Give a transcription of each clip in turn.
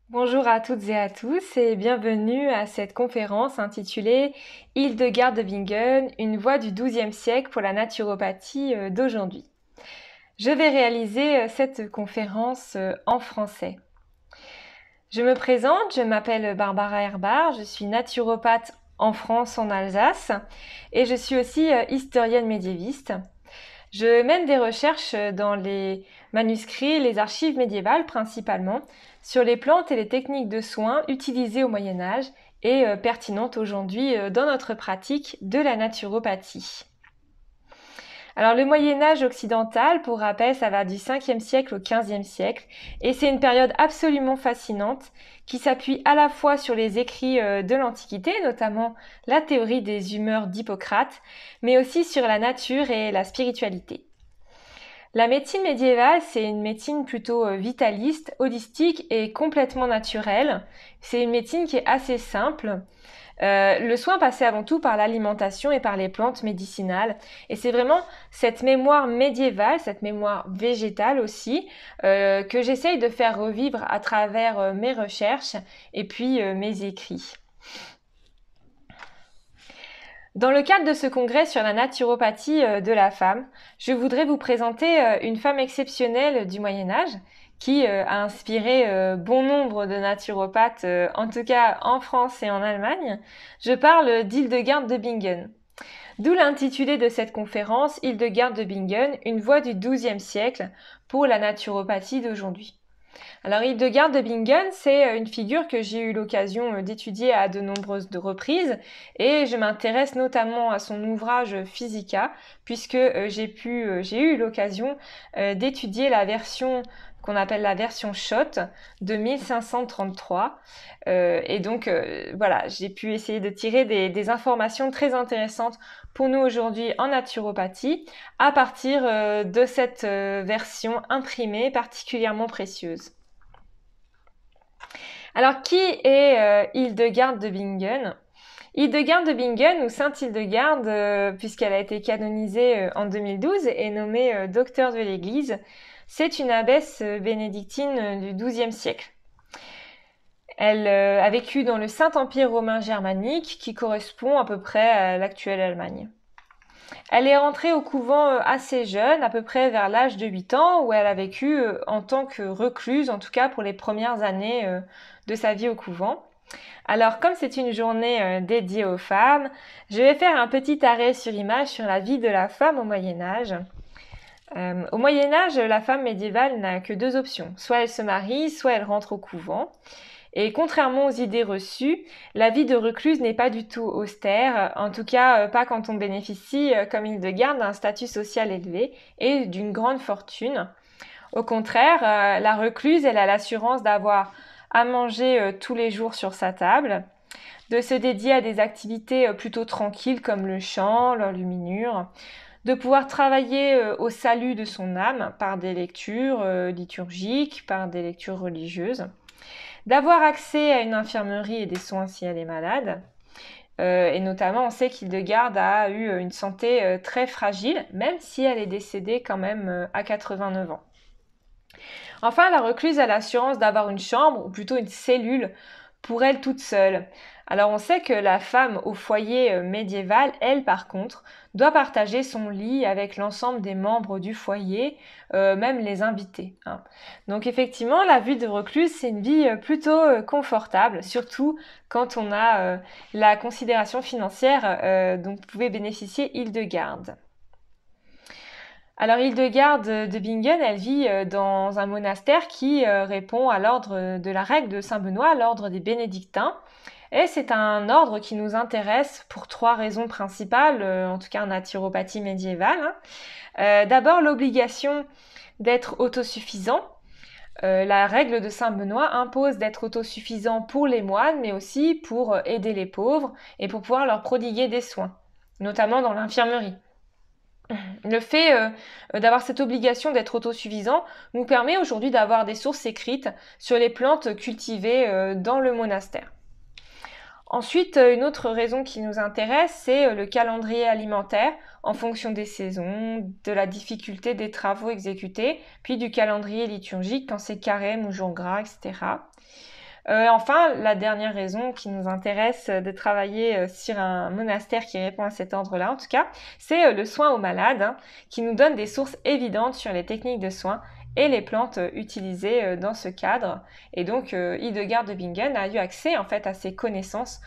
Bonjour à toutes et à tous et bienvenue à cette conférence intitulée Hildegard de Bingen, une voix du XIIe siècle pour la naturopathie d'aujourd'hui. Je vais réaliser cette conférence en français. Je me présente, je m'appelle Barbara Herbart, je suis naturopathe en France, en Alsace, et je suis aussi historienne médiéviste. Je mène des recherches dans les manuscrits, les archives médiévales principalement, sur les plantes et les techniques de soins utilisées au Moyen Âge et pertinentes aujourd'hui dans notre pratique de la naturopathie. Alors le Moyen Âge occidental, pour rappel, ça va du 5e siècle au 15e siècle, et c'est une période absolument fascinante qui s'appuie à la fois sur les écrits de l'Antiquité, notamment la théorie des humeurs d'Hippocrate, mais aussi sur la nature et la spiritualité. La médecine médiévale, c'est une médecine plutôt vitaliste, holistique et complètement naturelle. C'est une médecine qui est assez simple. Le soin passait avant tout par l'alimentation et par les plantes médicinales. Et c'est vraiment cette mémoire médiévale, cette mémoire végétale aussi, que j'essaye de faire revivre à travers mes recherches et puis mes écrits. Dans le cadre de ce congrès sur la naturopathie de la femme, je voudrais vous présenter une femme exceptionnelle du Moyen Âge qui a inspiré bon nombre de naturopathes, en tout cas en France et en Allemagne. Je parle d'Hildegard de Bingen. D'où l'intitulé de cette conférence, Hildegard de Bingen, une voix du XIIe siècle pour la naturopathie d'aujourd'hui. Alors Hildegard de Bingen, c'est une figure que j'ai eu l'occasion d'étudier à de nombreuses reprises et je m'intéresse notamment à son ouvrage Physica puisque j'ai eu l'occasion d'étudier la version qu'on appelle la version Schott de 1533 et donc voilà, j'ai pu essayer de tirer des informations très intéressantes pour nous aujourd'hui en naturopathie à partir de cette version imprimée particulièrement précieuse. Alors, qui est Hildegarde de Bingen? Hildegarde de Bingen, ou Sainte Hildegarde, puisqu'elle a été canonisée en 2012 et nommée docteur de l'Église, c'est une abbesse bénédictine du XIIe siècle. Elle a vécu dans le Saint-Empire romain germanique, qui correspond à peu près à l'actuelle Allemagne. Elle est rentrée au couvent assez jeune, à peu près vers l'âge de 8 ans, où elle a vécu en tant que recluse, en tout cas pour les premières années de sa vie au couvent. Alors, comme c'est une journée dédiée aux femmes, je vais faire un petit arrêt sur image sur la vie de la femme au Moyen-Âge. Au Moyen-Âge, la femme médiévale n'a que deux options. Soit elle se marie, soit elle rentre au couvent. Et contrairement aux idées reçues, la vie de recluse n'est pas du tout austère, en tout cas pas quand on bénéficie, comme Hildegarde, d'un statut social élevé et d'une grande fortune. Au contraire, la recluse, elle a l'assurance d'avoir à manger tous les jours sur sa table, de se dédier à des activités plutôt tranquilles comme le chant, l'enluminure, de pouvoir travailler au salut de son âme par des lectures liturgiques, par des lectures religieuses, d'avoir accès à une infirmerie et des soins si elle est malade. Et notamment, on sait qu'Hildegarde a eu une santé très fragile, même si elle est décédée quand même à 89 ans. Enfin, la recluse a l'assurance d'avoir une chambre, ou plutôt une cellule, pour elle toute seule. Alors on sait que la femme au foyer médiéval, elle par contre, doit partager son lit avec l'ensemble des membres du foyer, même les invités. Donc effectivement, la vie de recluse, c'est une vie plutôt confortable, surtout quand on a la considération financière dont pouvait bénéficier Hildegarde. Alors Hildegarde de Bingen, elle vit dans un monastère qui répond à l'ordre de la règle de Saint-Benoît, l'ordre des bénédictins. Et c'est un ordre qui nous intéresse pour trois raisons principales, en tout cas en naturopathie médiévale. D'abord, l'obligation d'être autosuffisant. La règle de Saint-Benoît impose d'être autosuffisant pour les moines, mais aussi pour aider les pauvres et pour pouvoir leur prodiguer des soins, notamment dans l'infirmerie. Le fait d'avoir cette obligation d'être autosuffisant nous permet aujourd'hui d'avoir des sources écrites sur les plantes cultivées dans le monastère. Ensuite, une autre raison qui nous intéresse, c'est le calendrier alimentaire en fonction des saisons, de la difficulté des travaux exécutés, puis du calendrier liturgique quand c'est carême ou jour gras, etc. Enfin, la dernière raison qui nous intéresse de travailler sur un monastère qui répond à cet ordre-là, en tout cas, c'est le soin aux malades, hein, qui nous donne des sources évidentes sur les techniques de soins et les plantes utilisées dans ce cadre. Et donc, Hildegard de Bingen a eu accès en fait à ces connaissances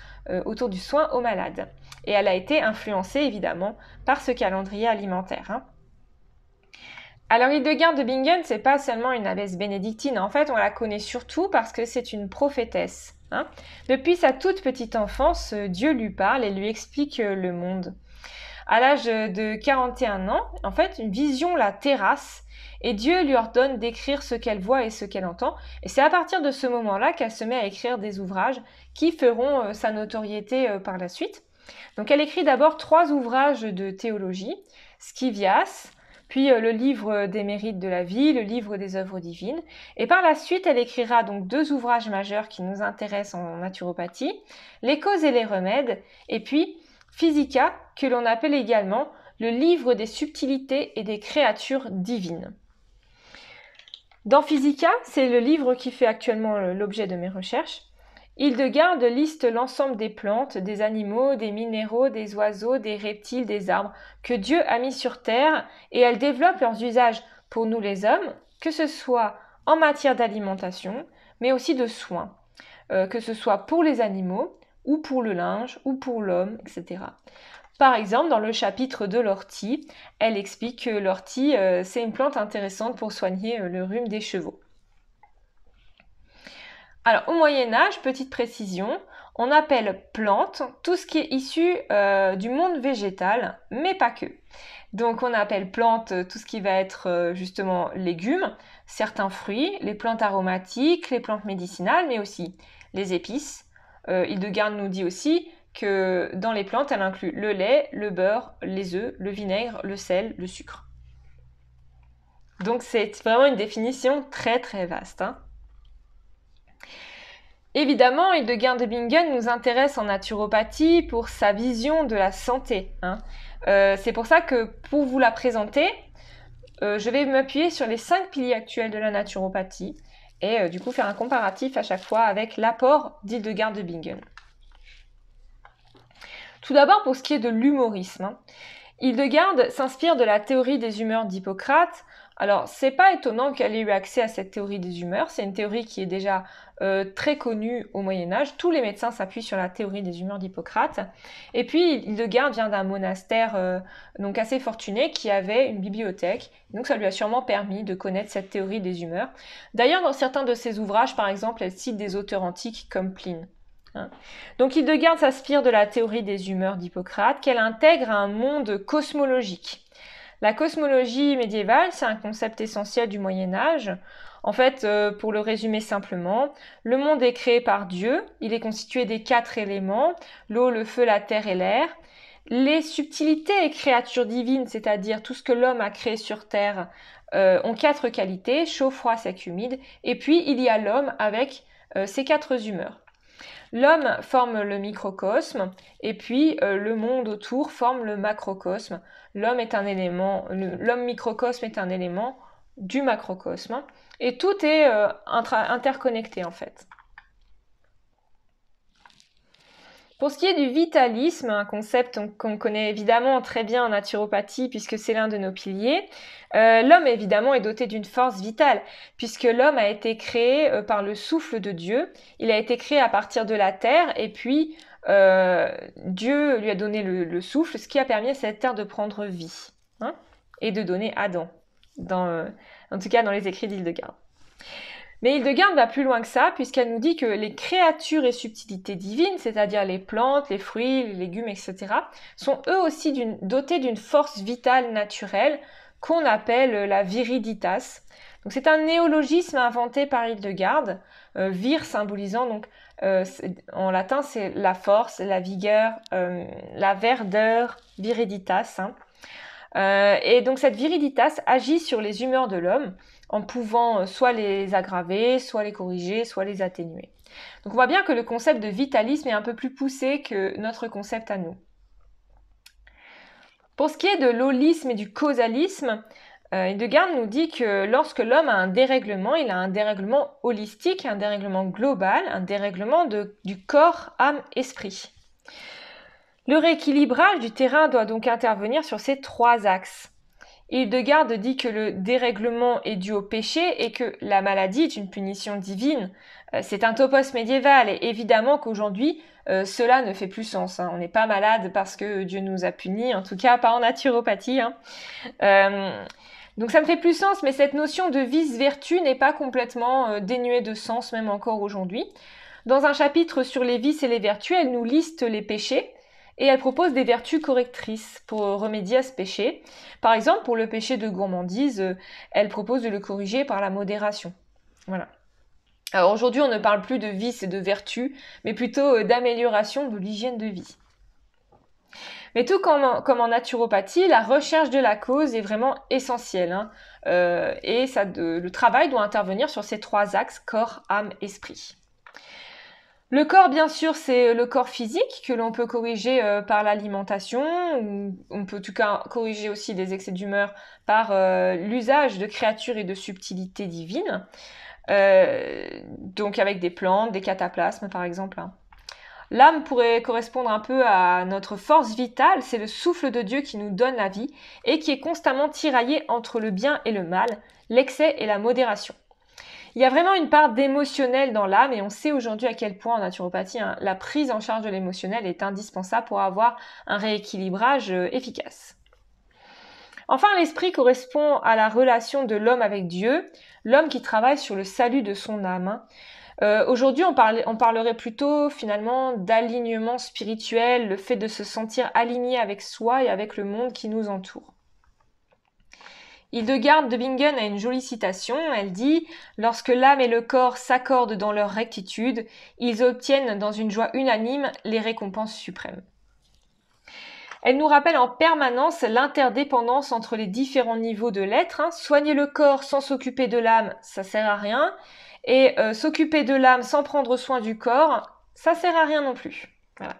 autour du soin aux malades. Et elle a été influencée évidemment par ce calendrier alimentaire, hein. Alors Hildegard de Bingen, c'est pas seulement une abbesse bénédictine, en fait on la connaît surtout parce que c'est une prophétesse, hein. Depuis sa toute petite enfance, Dieu lui parle et lui explique le monde. À l'âge de 41 ans, en fait, une vision la terrasse et Dieu lui ordonne d'écrire ce qu'elle voit et ce qu'elle entend. Et c'est à partir de ce moment-là qu'elle se met à écrire des ouvrages qui feront sa notoriété par la suite. Donc elle écrit d'abord 3 ouvrages de théologie, Scivias, puis le livre des mérites de la vie, le livre des œuvres divines. Et par la suite, elle écrira donc 2 ouvrages majeurs qui nous intéressent en naturopathie, Les causes et les remèdes, et puis Physica, que l'on appelle également le livre des subtilités et des créatures divines. Dans Physica, c'est le livre qui fait actuellement l'objet de mes recherches. Hildegard liste l'ensemble des plantes, des animaux, des minéraux, des oiseaux, des reptiles, des arbres que Dieu a mis sur terre et elle développe leurs usages pour nous les hommes, que ce soit en matière d'alimentation, mais aussi de soins, que ce soit pour les animaux, ou pour le linge, ou pour l'homme, etc. Par exemple, dans le chapitre de l'ortie, elle explique que l'ortie, c'est une plante intéressante pour soigner le rhume des chevaux. Alors, au Moyen-Âge, petite précision, on appelle plante tout ce qui est issu du monde végétal, mais pas que. Donc, on appelle plante tout ce qui va être justement légumes, certains fruits, les plantes aromatiques, les plantes médicinales, mais aussi les épices. Hildegard nous dit aussi que dans les plantes, elle inclut le lait, le beurre, les œufs, le vinaigre, le sel, le sucre. Donc, c'est vraiment une définition très très vaste, hein. Évidemment, Hildegard de Bingen nous intéresse en naturopathie pour sa vision de la santé, hein. C'est pour ça que pour vous la présenter, je vais m'appuyer sur les 5 piliers actuels de la naturopathie et du coup faire un comparatif à chaque fois avec l'apport d'Hildegard de Bingen. Tout d'abord pour ce qui est de l'humorisme, hein. Hildegard s'inspire de la théorie des humeurs d'Hippocrate. Alors, c'est pas étonnant qu'elle ait eu accès à cette théorie des humeurs. C'est une théorie qui est déjà très connue au Moyen-Âge. Tous les médecins s'appuient sur la théorie des humeurs d'Hippocrate. Et puis, Hildegard vient d'un monastère donc assez fortuné qui avait une bibliothèque. Donc, ça lui a sûrement permis de connaître cette théorie des humeurs. D'ailleurs, dans certains de ses ouvrages, par exemple, elle cite des auteurs antiques comme Pline. Donc Hildegard s'inspire de la théorie des humeurs d'Hippocrate qu'elle intègre à un monde cosmologique. La cosmologie médiévale, c'est un concept essentiel du Moyen-Âge. En fait, pour le résumer simplement, le monde est créé par Dieu, il est constitué des 4 éléments, l'eau, le feu, la terre et l'air. Les subtilités et créatures divines, c'est-à-dire tout ce que l'homme a créé sur terre, ont 4 qualités, chaud, froid, sec, humide, et puis il y a l'homme avec ses 4 humeurs. L'homme forme le microcosme et puis le monde autour forme le macrocosme. L'homme microcosme est un élément du macrocosme et tout est interconnecté en fait. Pour ce qui est du vitalisme, un concept qu'on connaît évidemment très bien en naturopathie puisque c'est l'un de nos piliers, l'homme évidemment est doté d'une force vitale puisque l'homme a été créé par le souffle de Dieu, il a été créé à partir de la terre et puis Dieu lui a donné le souffle, ce qui a permis à cette terre de prendre vie, hein, et de donner Adam, en tout cas dans les écrits d'Hildegard. Mais Hildegard va plus loin que ça, puisqu'elle nous dit que les créatures et subtilités divines, c'est-à-dire les plantes, les fruits, les légumes, etc., sont eux aussi dotés d'une force vitale naturelle qu'on appelle la viriditas. Donc c'est un néologisme inventé par Hildegard, vir symbolisant donc en latin c'est la force, la vigueur, la verdeur, viriditas, hein. Et donc cette viriditas agit sur les humeurs de l'homme en pouvant soit les aggraver, soit les corriger, soit les atténuer. Donc on voit bien que le concept de vitalisme est un peu plus poussé que notre concept à nous. Pour ce qui est de l'holisme et du causalisme, Hildegard nous dit que lorsque l'homme a un dérèglement, il a un dérèglement holistique, un dérèglement global, un dérèglement du corps, âme, esprit. Le rééquilibrage du terrain doit donc intervenir sur ces 3 axes. Hildegard dit que le dérèglement est dû au péché et que la maladie est une punition divine. C'est un topos médiéval et évidemment qu'aujourd'hui, cela ne fait plus sens. On n'est pas malade parce que Dieu nous a punis, en tout cas pas en naturopathie. Donc ça ne fait plus sens, mais cette notion de vice-vertu n'est pas complètement dénuée de sens, même encore aujourd'hui. Dans un chapitre sur les vices et les vertus, elle nous liste les péchés, et elle propose des vertus correctrices pour remédier à ce péché. Par exemple, pour le péché de gourmandise, elle propose de le corriger par la modération. Voilà. Alors aujourd'hui, on ne parle plus de vice et de vertu, mais plutôt d'amélioration de l'hygiène de vie. Mais tout comme en naturopathie, la recherche de la cause est vraiment essentielle. Et le travail doit intervenir sur ces 3 axes, corps, âme, esprit. Le corps, bien sûr, c'est le corps physique que l'on peut corriger par l'alimentation. On peut en tout cas corriger aussi des excès d'humeur par l'usage de créatures et de subtilités divines. Donc avec des plantes, des cataplasmes par exemple. L'âme pourrait correspondre un peu à notre force vitale, c'est le souffle de Dieu qui nous donne la vie et qui est constamment tiraillé entre le bien et le mal, l'excès et la modération. Il y a vraiment une part d'émotionnel dans l'âme et on sait aujourd'hui à quel point en naturopathie, la prise en charge de l'émotionnel est indispensable pour avoir un rééquilibrage efficace. Enfin, l'esprit correspond à la relation de l'homme avec Dieu, l'homme qui travaille sur le salut de son âme. Aujourd'hui, on parlerait plutôt finalement d'alignement spirituel, le fait de se sentir aligné avec soi et avec le monde qui nous entoure. Hildegard de Bingen a une jolie citation, elle dit « Lorsque l'âme et le corps s'accordent dans leur rectitude, ils obtiennent dans une joie unanime les récompenses suprêmes. » Elle nous rappelle en permanence l'interdépendance entre les différents niveaux de l'être. Soigner le corps sans s'occuper de l'âme, ça sert à rien. Et s'occuper de l'âme sans prendre soin du corps, ça sert à rien non plus. Voilà.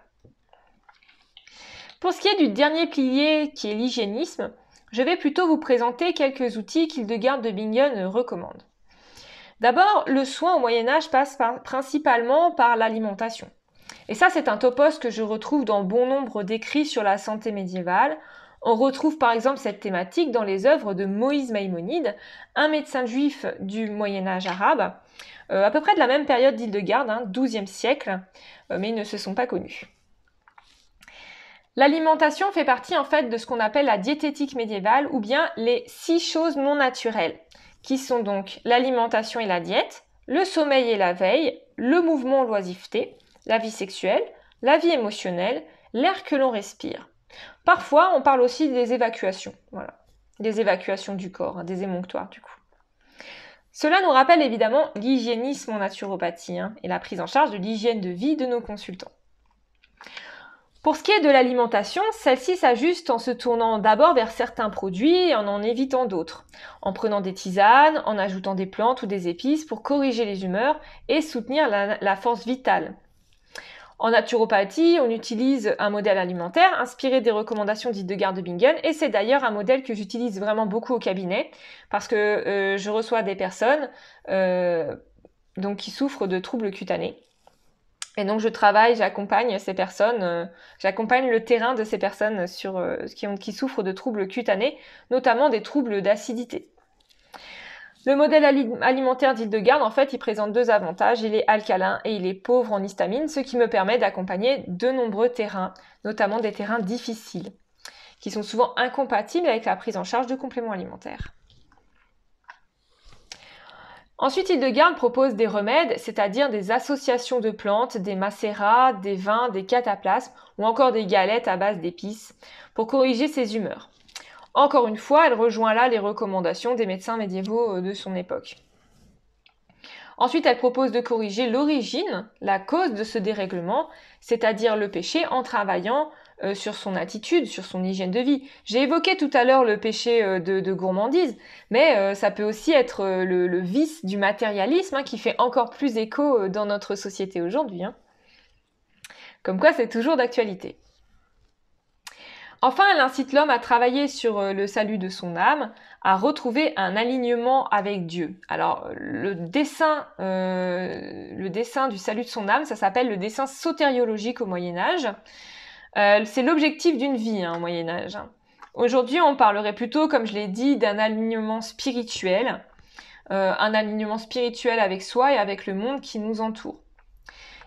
Pour ce qui est du dernier pilier qui est l'hygiénisme, je vais plutôt vous présenter quelques outils qu'Hildegard de Bingen recommande. D'abord, le soin au Moyen-Âge passe principalement par l'alimentation. Et ça, c'est un topos que je retrouve dans bon nombre d'écrits sur la santé médiévale. On retrouve par exemple cette thématique dans les œuvres de Moïse Maïmonide, un médecin juif du Moyen-Âge arabe, à peu près de la même période d'Hildegard, XIIe siècle, mais ils ne se sont pas connus. L'alimentation fait partie en fait de ce qu'on appelle la diététique médiévale ou bien les 6 choses non naturelles, qui sont donc l'alimentation et la diète, le sommeil et la veille, le mouvement, l'oisiveté, la vie sexuelle, la vie émotionnelle, l'air que l'on respire. Parfois, on parle aussi des évacuations, voilà, des évacuations du corps, des émonctoires du coup. Cela nous rappelle évidemment l'hygiénisme en naturopathie et la prise en charge de l'hygiène de vie de nos consultants. Pour ce qui est de l'alimentation, celle-ci s'ajuste en se tournant d'abord vers certains produits et en évitant d'autres, en prenant des tisanes, en ajoutant des plantes ou des épices pour corriger les humeurs et soutenir la force vitale. En naturopathie, on utilise un modèle alimentaire inspiré des recommandations d'Hildegard de Bingen et c'est d'ailleurs un modèle que j'utilise vraiment beaucoup au cabinet parce que je reçois des personnes donc qui souffrent de troubles cutanés. Et donc je travaille, j'accompagne ces personnes, j'accompagne le terrain de ces personnes qui souffrent de troubles cutanés, notamment des troubles d'acidité. Le modèle alimentaire d'Hildegard, en fait, il présente 2 avantages. Il est alcalin et il est pauvre en histamine, ce qui me permet d'accompagner de nombreux terrains, notamment des terrains difficiles, qui sont souvent incompatibles avec la prise en charge de compléments alimentaires. Ensuite, Hildegard propose des remèdes, c'est-à-dire des associations de plantes, des macérats, des vins, des cataplasmes ou encore des galettes à base d'épices pour corriger ses humeurs. Encore une fois, elle rejoint là les recommandations des médecins médiévaux de son époque. Ensuite, elle propose de corriger l'origine, la cause de ce dérèglement, c'est-à-dire le péché en travaillant sur son attitude, sur son hygiène de vie. J'ai évoqué tout à l'heure le péché de gourmandise, mais ça peut aussi être le vice du matérialisme qui fait encore plus écho dans notre société aujourd'hui. Comme quoi, c'est toujours d'actualité. Enfin, elle incite l'homme à travailler sur le salut de son âme, à retrouver un alignement avec Dieu. Alors, le dessin du salut de son âme, ça s'appelle le dessin sotériologique au Moyen-Âge. C'est l'objectif d'une vie au Moyen-Âge. Aujourd'hui, on parlerait plutôt, comme je l'ai dit, d'un alignement spirituel. Un alignement spirituel avec soi et avec le monde qui nous entoure.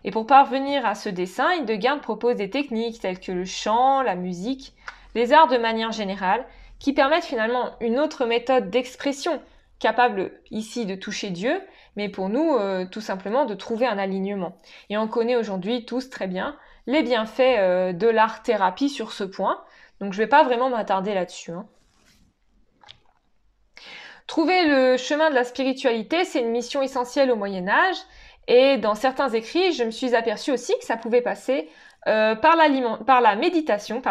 Et pour parvenir à ce dessin, Hildegard propose des techniques telles que le chant, la musique, les arts de manière générale, qui permettent finalement une autre méthode d'expression, capable ici de toucher Dieu, mais pour nous, tout simplement, de trouver un alignement. Et on connaît aujourd'hui tous très bien les bienfaits de l'art-thérapie sur ce point, donc je ne vais pas vraiment m'attarder là-dessus. Trouver le chemin de la spiritualité, c'est une mission essentielle au Moyen-Âge, et dans certains écrits, je me suis aperçue aussi que ça pouvait passer par la méditation,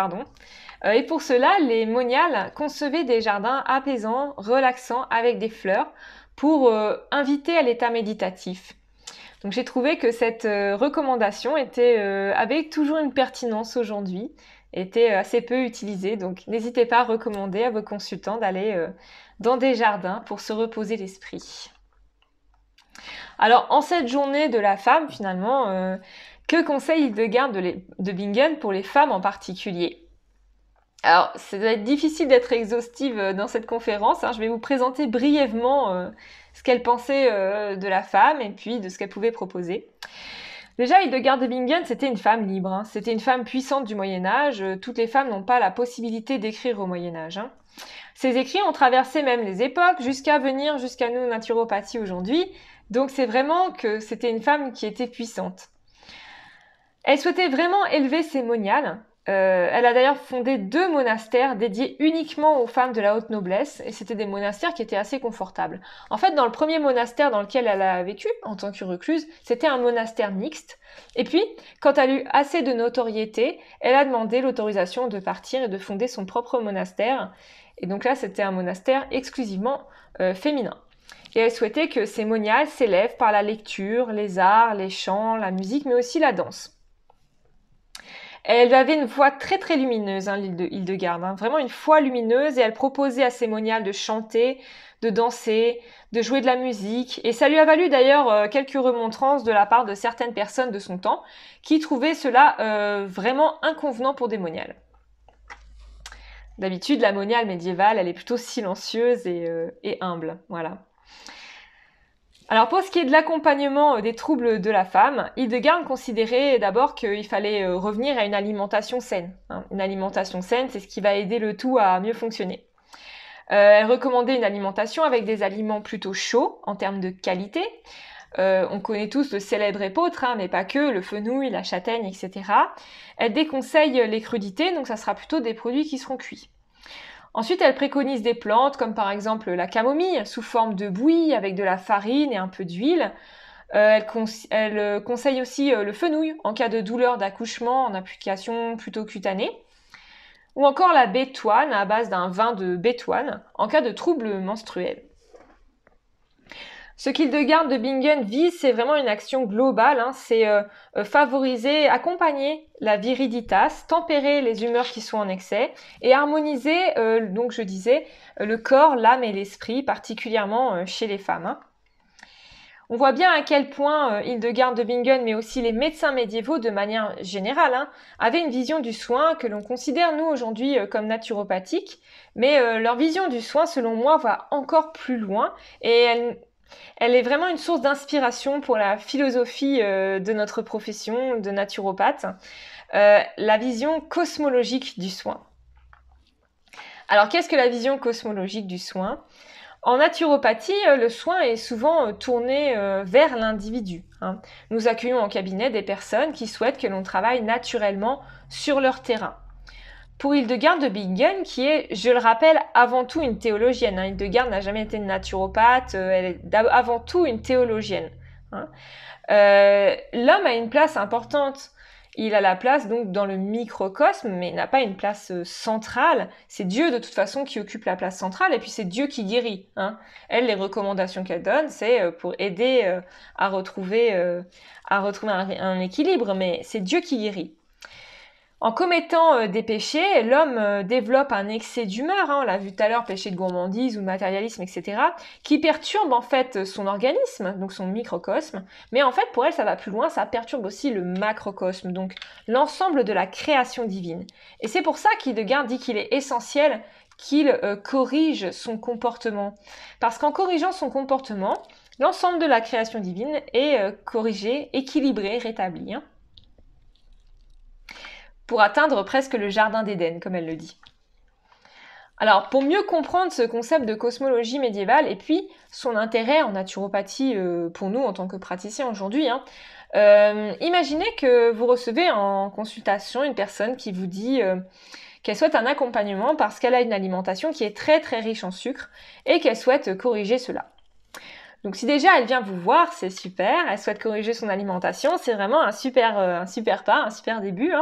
et pour cela, les moniales concevaient des jardins apaisants, relaxants, avec des fleurs, pour inviter à l'état méditatif. Donc j'ai trouvé que cette recommandation avait toujours une pertinence aujourd'hui, était assez peu utilisée, donc n'hésitez pas à recommander à vos consultants d'aller dans des jardins pour se reposer l'esprit. Alors, en cette journée de la femme, finalement, que conseille Hildegard de Bingen pour les femmes en particulier? Alors, ça va être difficile d'être exhaustive dans cette conférence. Je vais vous présenter brièvement ce qu'elle pensait de la femme et puis de ce qu'elle pouvait proposer. Déjà, Hildegard de Bingen, c'était une femme libre. C'était une femme puissante du Moyen-Âge. Toutes les femmes n'ont pas la possibilité d'écrire au Moyen-Âge. Ces écrits ont traversé même les époques jusqu'à nous, naturopathie aujourd'hui. Donc c'est vraiment que c'était une femme qui était puissante. Elle souhaitait vraiment élever ses moniales. Elle a d'ailleurs fondé 2 monastères dédiés uniquement aux femmes de la haute noblesse, et c'était des monastères qui étaient assez confortables. En fait, dans le premier monastère dans lequel elle a vécu, en tant que recluse, c'était un monastère mixte. Et puis, quand elle a eu assez de notoriété, elle a demandé l'autorisation de partir et de fonder son propre monastère. Et donc là, c'était un monastère exclusivement féminin. Et elle souhaitait que ces moniales s'élèvent par la lecture, les arts, les chants, la musique, mais aussi la danse. Elle avait une voix très très lumineuse, Hildegard, vraiment une voix lumineuse, et elle proposait à ses moniales de chanter, de danser, de jouer de la musique, et ça lui a valu d'ailleurs quelques remontrances de la part de certaines personnes de son temps qui trouvaient cela vraiment inconvenant pour des moniales. D'habitude, la moniale médiévale, elle est plutôt silencieuse et humble, voilà. Alors pour ce qui est de l'accompagnement des troubles de la femme, Hildegard considérait d'abord qu'il fallait revenir à une alimentation saine. Une alimentation saine, c'est ce qui va aider le tout à mieux fonctionner. Elle recommandait une alimentation avec des aliments plutôt chauds en termes de qualité. On connaît tous le célèbre épeautre, mais pas que, le fenouil, la châtaigne, etc. Elle déconseille les crudités, donc ça sera plutôt des produits qui seront cuits. Ensuite, elle préconise des plantes comme par exemple la camomille sous forme de bouillie avec de la farine et un peu d'huile. Elle conseille aussi le fenouil en cas de douleur d'accouchement en application plutôt cutanée. Ou encore la bétoine à base d'un vin de bétoine en cas de troubles menstruels. Ce qu'Hildegard de Bingen vise, c'est vraiment une action globale, c'est favoriser, accompagner la viriditas, tempérer les humeurs qui sont en excès et harmoniser, donc je disais, le corps, l'âme et l'esprit, particulièrement chez les femmes. On voit bien à quel point Hildegard de Bingen, mais aussi les médecins médiévaux de manière générale, avaient une vision du soin que l'on considère nous aujourd'hui comme naturopathique, mais leur vision du soin, selon moi, va encore plus loin et elle est vraiment une source d'inspiration pour la philosophie de notre profession de naturopathe, la vision cosmologique du soin. Alors, qu'est-ce que la vision cosmologique du soin ? En naturopathie, le soin est souvent tourné vers l'individu. Nous accueillons en cabinet des personnes qui souhaitent que l'on travaille naturellement sur leur terrain. Pour Hildegard de Bingen, qui est, je le rappelle, avant tout une théologienne. Hildegard n'a jamais été une naturopathe, elle est avant tout une théologienne. L'homme a une place importante. Il a la place donc dans le microcosme, mais il n'a pas une place centrale. C'est Dieu de toute façon qui occupe la place centrale, et puis c'est Dieu qui guérit. Elle, les recommandations qu'elle donne, c'est pour aider à retrouver un équilibre, mais c'est Dieu qui guérit. En commettant des péchés, l'homme développe un excès d'humeur, on l'a vu tout à l'heure, péché de gourmandise ou de matérialisme, etc., qui perturbe en fait son organisme, donc son microcosme, mais en fait pour elle ça va plus loin, ça perturbe aussi le macrocosme, donc l'ensemble de la création divine. Et c'est pour ça qu'Hildegard dit qu'il est essentiel qu'il corrige son comportement, parce qu'en corrigeant son comportement, l'ensemble de la création divine est corrigé, équilibré, rétabli. Pour atteindre presque le jardin d'Éden, comme elle le dit. Alors, pour mieux comprendre ce concept de cosmologie médiévale et puis son intérêt en naturopathie pour nous en tant que praticiens aujourd'hui, imaginez que vous recevez en consultation une personne qui vous dit qu'elle souhaite un accompagnement parce qu'elle a une alimentation qui est très très riche en sucre et qu'elle souhaite corriger cela. Donc si déjà elle vient vous voir, c'est super, elle souhaite corriger son alimentation, c'est vraiment un super pas, un super début.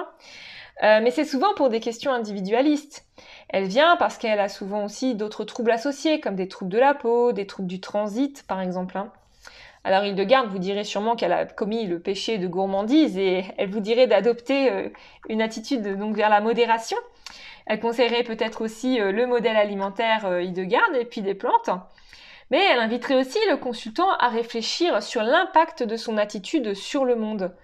Mais c'est souvent pour des questions individualistes. Elle vient parce qu'elle a souvent aussi d'autres troubles associés, comme des troubles de la peau, des troubles du transit, par exemple. Alors Hildegard vous dirait sûrement qu'elle a commis le péché de gourmandise et elle vous dirait d'adopter une attitude donc vers la modération. Elle conseillerait peut-être aussi le modèle alimentaire Hildegard et puis des plantes. Mais elle inviterait aussi le consultant à réfléchir sur l'impact de son attitude sur le monde.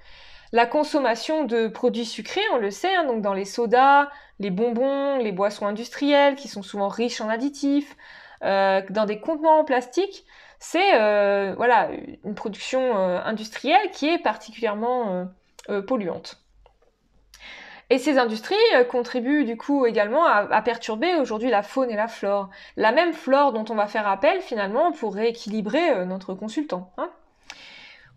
La consommation de produits sucrés, on le sait, donc dans les sodas, les bonbons, les boissons industrielles qui sont souvent riches en additifs, dans des contenants en plastique, c'est une production industrielle qui est particulièrement polluante. Et ces industries contribuent du coup également à perturber aujourd'hui la faune et la flore. La même flore dont on va faire appel finalement pour rééquilibrer notre consultant.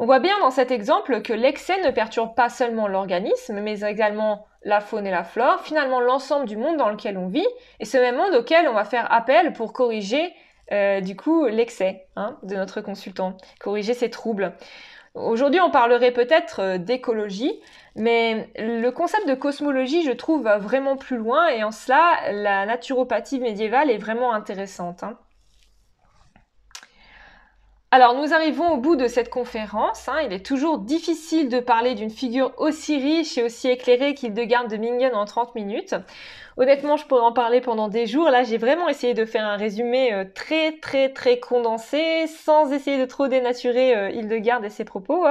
On voit bien dans cet exemple que l'excès ne perturbe pas seulement l'organisme, mais également la faune et la flore, finalement l'ensemble du monde dans lequel on vit, et ce même monde auquel on va faire appel pour corriger du coup l'excès de notre consultant, corriger ses troubles. Aujourd'hui, on parlerait peut-être d'écologie, mais le concept de cosmologie, je trouve, va vraiment plus loin, et en cela, la naturopathie médiévale est vraiment intéressante. Alors, nous arrivons au bout de cette conférence. Il est toujours difficile de parler d'une figure aussi riche et aussi éclairée qu'Hildegard de Bingen en 30 minutes. Honnêtement, je pourrais en parler pendant des jours. Là, j'ai vraiment essayé de faire un résumé très, très, très condensé, sans essayer de trop dénaturer Hildegard et ses propos.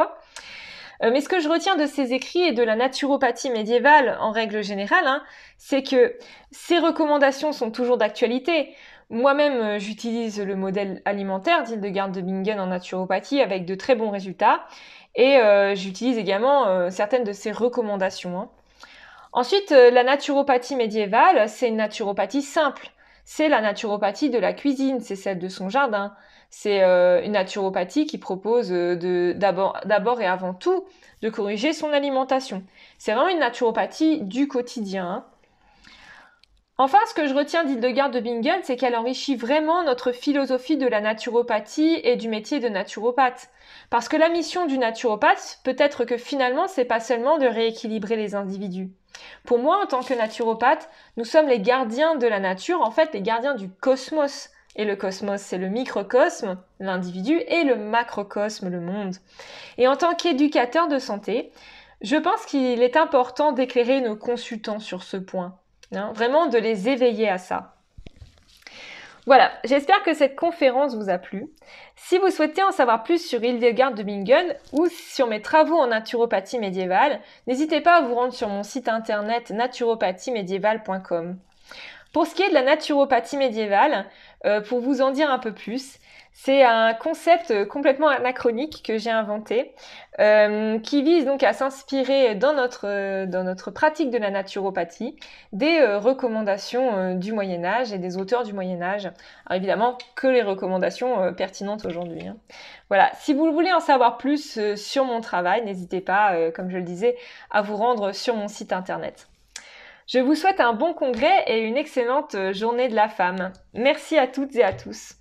Mais ce que je retiens de ses écrits et de la naturopathie médiévale en règle générale, c'est que ses recommandations sont toujours d'actualité. Moi-même, j'utilise le modèle alimentaire d'Hildegard de Bingen en naturopathie avec de très bons résultats et j'utilise également certaines de ses recommandations. Ensuite, la naturopathie médiévale, c'est une naturopathie simple. C'est la naturopathie de la cuisine, c'est celle de son jardin. C'est une naturopathie qui propose d'abord et avant tout de corriger son alimentation. C'est vraiment une naturopathie du quotidien. Enfin, ce que je retiens d'Hildegard de Bingen, c'est qu'elle enrichit vraiment notre philosophie de la naturopathie et du métier de naturopathe. Parce que la mission du naturopathe, peut-être que finalement, c'est pas seulement de rééquilibrer les individus. Pour moi, en tant que naturopathe, nous sommes les gardiens de la nature, en fait les gardiens du cosmos. Et le cosmos, c'est le microcosme, l'individu, et le macrocosme, le monde. Et en tant qu'éducateur de santé, je pense qu'il est important d'éclairer nos consultants sur ce point. Vraiment de les éveiller à ça. Voilà, j'espère que cette conférence vous a plu. Si vous souhaitez en savoir plus sur Hildegard de Bingen ou sur mes travaux en naturopathie médiévale, n'hésitez pas à vous rendre sur mon site internet naturopathiemédiévale.com. Pour ce qui est de la naturopathie médiévale, pour vous en dire un peu plus, c'est un concept complètement anachronique que j'ai inventé, qui vise donc à s'inspirer dans notre pratique de la naturopathie des recommandations du Moyen-Âge et des auteurs du Moyen-Âge. Alors évidemment que les recommandations pertinentes aujourd'hui. Voilà, si vous voulez en savoir plus sur mon travail, n'hésitez pas, comme je le disais, à vous rendre sur mon site internet. Je vous souhaite un bon congrès et une excellente journée de la femme. Merci à toutes et à tous.